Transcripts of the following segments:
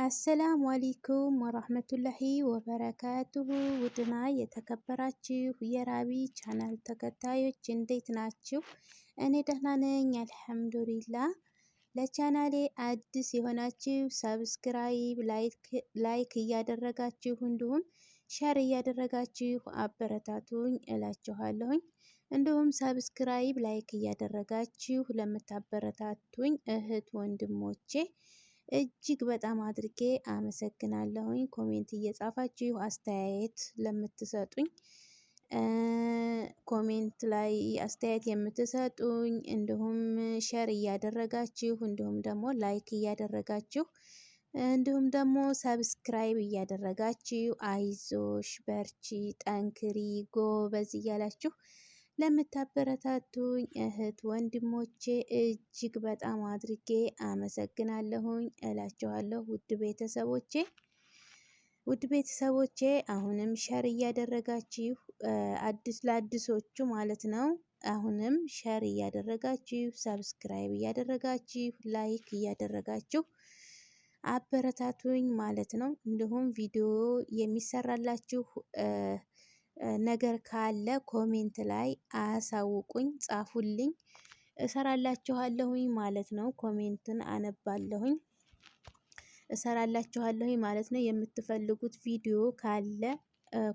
አሰላሙ አለይኩም ወራህመቱላሂ ወበረካቱሁ። ውድና የተከበራችሁ የራቢ ቻናል ተከታዮች እንዴት ናችሁ? እኔ ደህና ነኝ አልሐምዱሊላህ። ለቻናሌ አዲስ የሆናችሁ ሰብስክራይብ፣ ላይክ እያደረጋችሁ እንዲሁም ሸር እያደረጋችሁ አበረታቱኝ እላችኋለሁኝ። እንዲሁም ሰብስክራይብ፣ ላይክ እያደረጋችሁ ለምታበረታቱኝ እህት ወንድሞቼ እጅግ በጣም አድርጌ አመሰግናለሁኝ። ኮሜንት እየጻፋችሁ አስተያየት ለምትሰጡኝ ኮሜንት ላይ አስተያየት የምትሰጡኝ እንዲሁም ሼር እያደረጋችሁ እንዲሁም ደግሞ ላይክ እያደረጋችሁ እንዲሁም ደግሞ ሰብስክራይብ እያደረጋችሁ አይዞሽ፣ በርቺ፣ ጠንክሪ፣ ጎበዝ እያላችሁ ለምታበረታቱኝ እህት ወንድሞቼ እጅግ በጣም አድርጌ አመሰግናለሁኝ እላችኋለሁ። ውድ ቤተሰቦቼ አሁንም ሸር እያደረጋችሁ ለአዲሶቹ ማለት ነው። አሁንም ሸር እያደረጋችሁ ሰብስክራይብ እያደረጋችሁ ላይክ እያደረጋችሁ አበረታቱኝ ማለት ነው። እንዲሁም ቪዲዮ የሚሰራላችሁ ነገር ካለ ኮሜንት ላይ አሳውቁኝ፣ ጻፉልኝ፣ እሰራላችኋለሁኝ ማለት ነው። ኮሜንትን አነባለሁኝ፣ እሰራላችኋለሁኝ ማለት ነው። የምትፈልጉት ቪዲዮ ካለ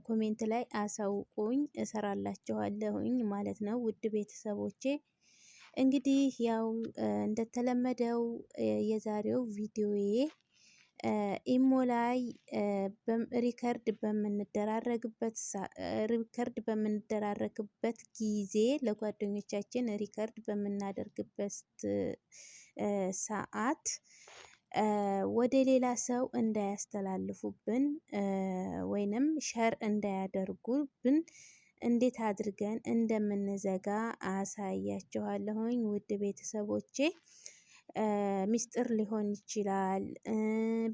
ኮሜንት ላይ አሳውቁኝ፣ እሰራላችኋለሁኝ ማለት ነው። ውድ ቤተሰቦቼ እንግዲህ ያው እንደተለመደው የዛሬው ቪዲዮዬ ኢሞ ላይ ሪከርድ በምንደራረግበት ጊዜ ለጓደኞቻችን ሪከርድ በምናደርግበት ሰዓት ወደ ሌላ ሰው እንዳያስተላልፉብን ወይንም ሸር እንዳያደርጉብን እንዴት አድርገን እንደምንዘጋ አሳያችኋለሁኝ ውድ ቤተሰቦቼ። ሚስጥር ሊሆን ይችላል፣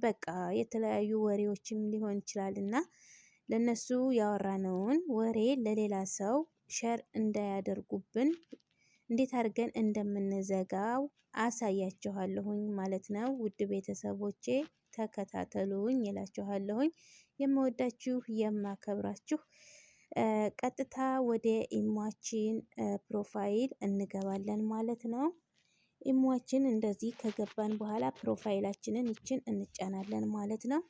በቃ የተለያዩ ወሬዎችም ሊሆን ይችላል እና ለነሱ ያወራነውን ወሬ ለሌላ ሰው ሸር እንዳያደርጉብን እንዴት አድርገን እንደምንዘጋው አሳያችኋለሁኝ ማለት ነው። ውድ ቤተሰቦቼ ተከታተሉኝ እላችኋለሁኝ። የምወዳችሁ የማከብራችሁ ቀጥታ ወደ ኢሟችን ፕሮፋይል እንገባለን ማለት ነው። ኢሟችን እንደዚህ ከገባን በኋላ ፕሮፋይላችንን ይችን እንጫናለን ማለት ነው።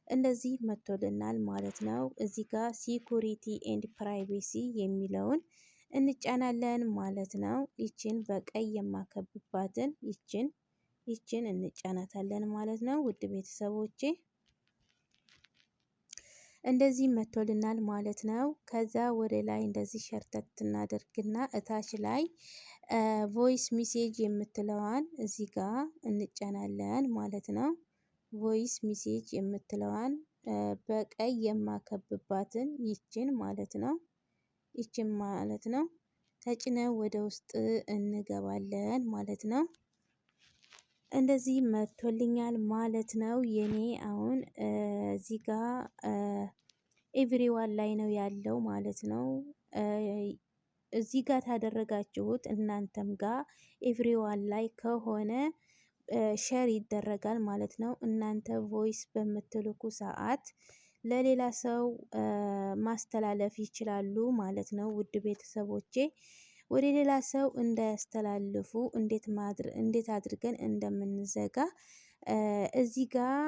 እንደዚህ መጥቶልናል ማለት ነው። እዚህ ጋር ሲኩሪቲ ኤንድ ፕራይቬሲ የሚለውን እንጫናለን ማለት ነው። ይችን በቀይ የማከብባትን ይችን እንጫናታለን ማለት ነው። ውድ ቤተሰቦቼ እንደዚህ መጥቶልናል ማለት ነው። ከዛ ወደ ላይ እንደዚህ ሸርተት እናደርግና እታች ላይ ቮይስ ሚሴጅ የምትለዋን እዚህ ጋር እንጫናለን ማለት ነው። ቮይስ ሚሴጅ የምትለዋን በቀይ የማከብባትን ይችን ማለት ነው። ይችን ማለት ነው ተጭነው ወደ ውስጥ እንገባለን ማለት ነው። እንደዚህ መጥቶልኛል ማለት ነው። የኔ አሁን እዚህ ጋር ኤቭሪዋን ላይ ነው ያለው ማለት ነው። እዚህ ጋር ታደረጋችሁት እናንተም ጋር ኤቭሪዋን ላይ ከሆነ ሼር ይደረጋል ማለት ነው። እናንተ ቮይስ በምትልኩ ሰዓት ለሌላ ሰው ማስተላለፍ ይችላሉ ማለት ነው። ውድ ቤተሰቦቼ ወደ ሌላ ሰው እንዳያስተላልፉ እንዴት አድርገን እንደምንዘጋ እዚህ ጋር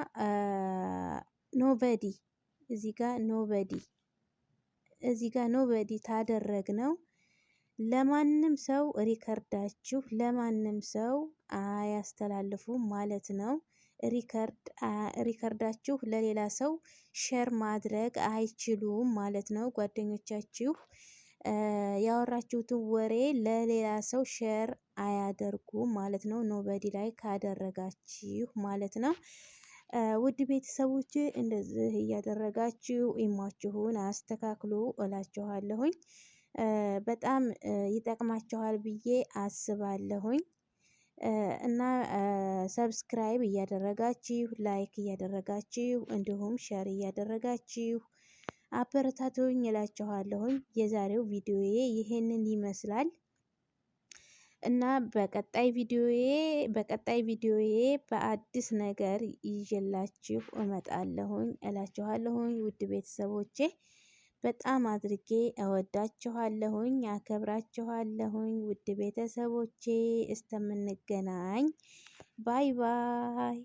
ኖበዲ ታደረግነው ለማንም ሰው ሪከርዳችሁ ለማንም ሰው አያስተላልፉም ማለት ነው። ሪከርዳችሁ ለሌላ ሰው ሼር ማድረግ አይችሉም ማለት ነው። ጓደኞቻችሁ ያወራችሁትን ወሬ ለሌላ ሰው ሼር አያደርጉም ማለት ነው። ኖበዲ ላይ ካደረጋችሁ ማለት ነው። ውድ ቤተሰቦች እንደዚህ እያደረጋችሁ ኢሟችሁን አስተካክሉ እላችኋለሁኝ። በጣም ይጠቅማችኋል ብዬ አስባለሁኝ። እና ሰብስክራይብ እያደረጋችሁ ላይክ እያደረጋችሁ እንዲሁም ሼር እያደረጋችሁ አበረታቱኝ እላችኋለሁኝ። የዛሬው ቪዲዮዬ ይሄንን ይመስላል። እና በቀጣይ ቪዲዮዬ በአዲስ ነገር ይዤላችሁ እመጣለሁኝ እላችኋለሁኝ። ውድ ቤተሰቦቼ በጣም አድርጌ እወዳችኋለሁኝ፣ አከብራችኋለሁኝ። ውድ ቤተሰቦቼ እስከምንገናኝ ባይ ባይ።